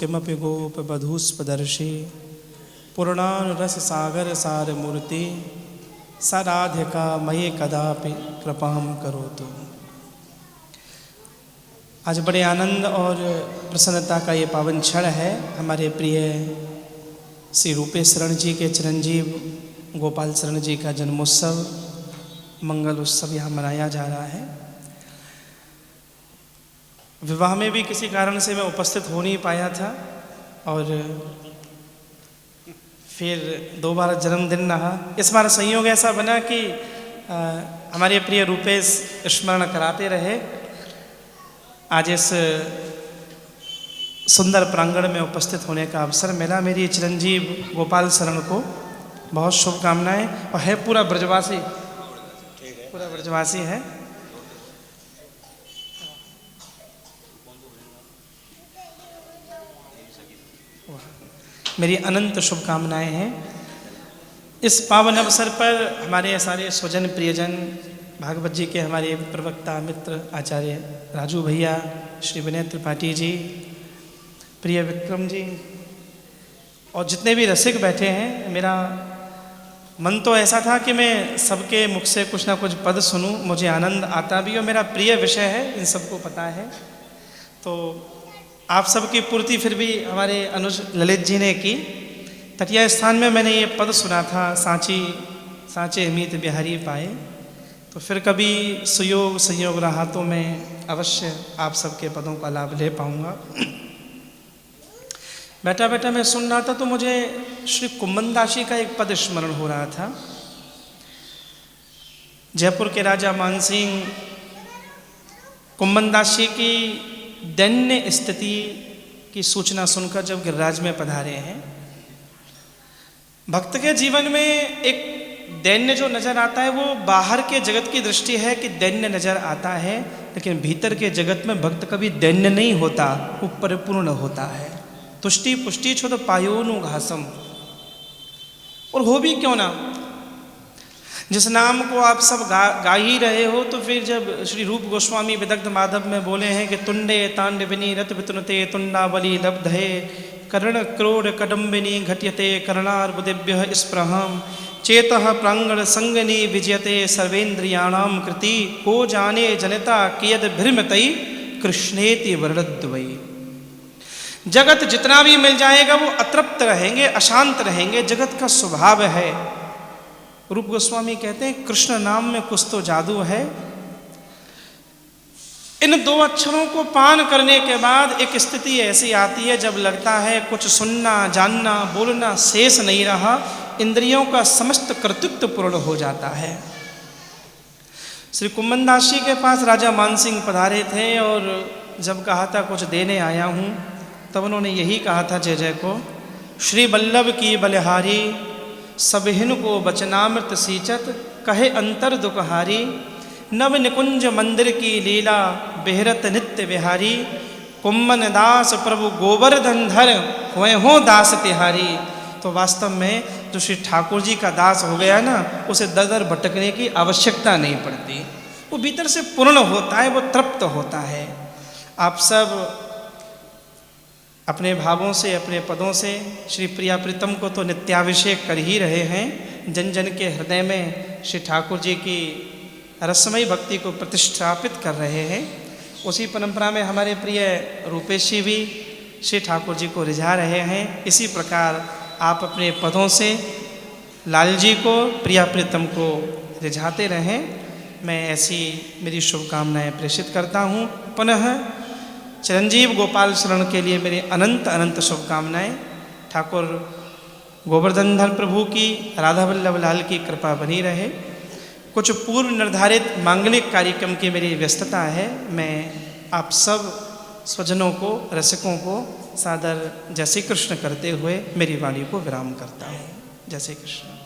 किमपि गोपवधूष्पदर्शी पूर्णानुरस सागर सार मूर्ति सा राधिका मयि कदापि कृपां करोतु। आज बड़े आनंद और प्रसन्नता का ये पावन क्षण है। हमारे प्रिय श्री रूपेश शरण जी के चिरंजीव गोपाल शरण जी का जन्मोत्सव मंगल उत्सव यहाँ मनाया जा रहा है। विवाह में भी किसी कारण से मैं उपस्थित हो नहीं पाया था और फिर 2 बार जन्मदिन रहा। इस बार संयोग ऐसा बना कि हमारे प्रिय रूपेश स्मरण कराते रहे। आज इस सुंदर प्रांगण में उपस्थित होने का अवसर मिला। मेरी चिरंजीव गोपाल शरण को बहुत शुभकामनाएं। और है पूरा ब्रजवासी, पूरा ब्रजवासी है। मेरी अनंत शुभकामनाएं हैं। इस पावन अवसर पर हमारे सारे स्वजन प्रियजन, भागवत जी के हमारे प्रवक्ता मित्र आचार्य राजू भैया, श्री विनय त्रिपाठी जी, प्रिय विक्रम जी और जितने भी रसिक बैठे हैं, मेरा मन तो ऐसा था कि मैं सबके मुख से कुछ ना कुछ पद सुनूं। मुझे आनंद आता भी और मेरा प्रिय विषय है, इन सबको पता है। तो आप सबकी पूर्ति फिर भी हमारे अनुज ललित जी ने की। तटिया स्थान में मैंने ये पद सुना था, सांची सांचे मीत बिहारी पाए। तो फिर कभी सुयोग संयोग रहा तो मैं अवश्य आप सबके पदों का लाभ ले पाऊंगा। बैठा बैठा मैं सुन रहा था तो मुझे श्री कुम्भनदासी का एक पद स्मरण हो रहा था। जयपुर के राजा मानसिंह कुम्भनदासी की दैन्य स्थिति की सूचना सुनकर जब गिरिराज में पधारे हैं। भक्त के जीवन में एक दैन्य जो नजर आता है वो बाहर के जगत की दृष्टि है कि दैन्य नजर आता है, लेकिन भीतर के जगत में भक्त कभी दैन्य नहीं होता, वो परिपूर्ण होता है। तुष्टि पुष्टि छुद पायोनु घासम। और हो भी क्यों ना, जिस नाम को आप सब गा ही रहे हो, तो फिर जब श्री रूप गोस्वामी विदग्ध माधव में बोले हैं कि तुंडे तांडविनी रत वितुनते तुंडावली लब्धे कर्ण क्रोड़ कदम्बिनी घट्यते कर्णार्बुदेभ्य स्पृहम चेतः प्रांगण संगनी विजयते सर्वेन्द्रियाणाम कृति को जाने जनता कियद भ्रमतई कृष्णेति वर्णद्वयी। जगत जितना भी मिल जाएगा वो अतृप्त रहेंगे, अशांत रहेंगे, जगत का स्वभाव है। रूप गोस्वामी कहते हैं कृष्ण नाम में कुछ तो जादू है। इन 2 अक्षरों को पान करने के बाद एक स्थिति ऐसी आती है जब लगता है कुछ सुनना, जानना, बोलना शेष नहीं रहा, इंद्रियों का समस्त कर्तृत्व पूर्ण हो जाता है। श्री कुम्भनदासी के पास राजा मानसिंह पधारे थे और जब कहा था कुछ देने आया हूँ, तब उन्होंने यही कहा था जय जय को, श्री वल्लभ की बलिहारी सबहिन को बचनामृत सींचत कहे अंतर दुखहारी नव निकुंज मंदिर की लीला बेहरत नित्य विहारी कुम्भन दास प्रभु गोवर्धन धर हुए हो दास तिहारी। तो वास्तव में जो श्री ठाकुर जी का दास हो गया ना, उसे दर दर भटकने की आवश्यकता नहीं पड़ती, वो भीतर से पूर्ण होता है, वो तृप्त होता है। आप सब अपने भावों से, अपने पदों से श्री प्रिया प्रीतम को तो नित्याभिषेक कर ही रहे हैं। जन जन के हृदय में श्री ठाकुर जी की रसमयी भक्ति को प्रतिष्ठापित कर रहे हैं। उसी परंपरा में हमारे प्रिय रूपेश जी भी श्री ठाकुर जी को रिझा रहे हैं। इसी प्रकार आप अपने पदों से लाल जी को, प्रिया प्रीतम को रिझाते रहें। मैं ऐसी मेरी शुभकामनाएं प्रेषित करता हूँ। पुनः चिरंजीव गोपाल शरण के लिए मेरी अनंत अनंत शुभकामनाएं। ठाकुर गोवर्धनधर प्रभु की, राधा वल्लभ लाल की कृपा बनी रहे। कुछ पूर्व निर्धारित मांगलिक कार्यक्रम की मेरी व्यस्तता है। मैं आप सब स्वजनों को, रसिकों को सादर जय श्री कृष्ण करते हुए मेरी वाणी को विराम करता हूँ। जय श्री कृष्ण।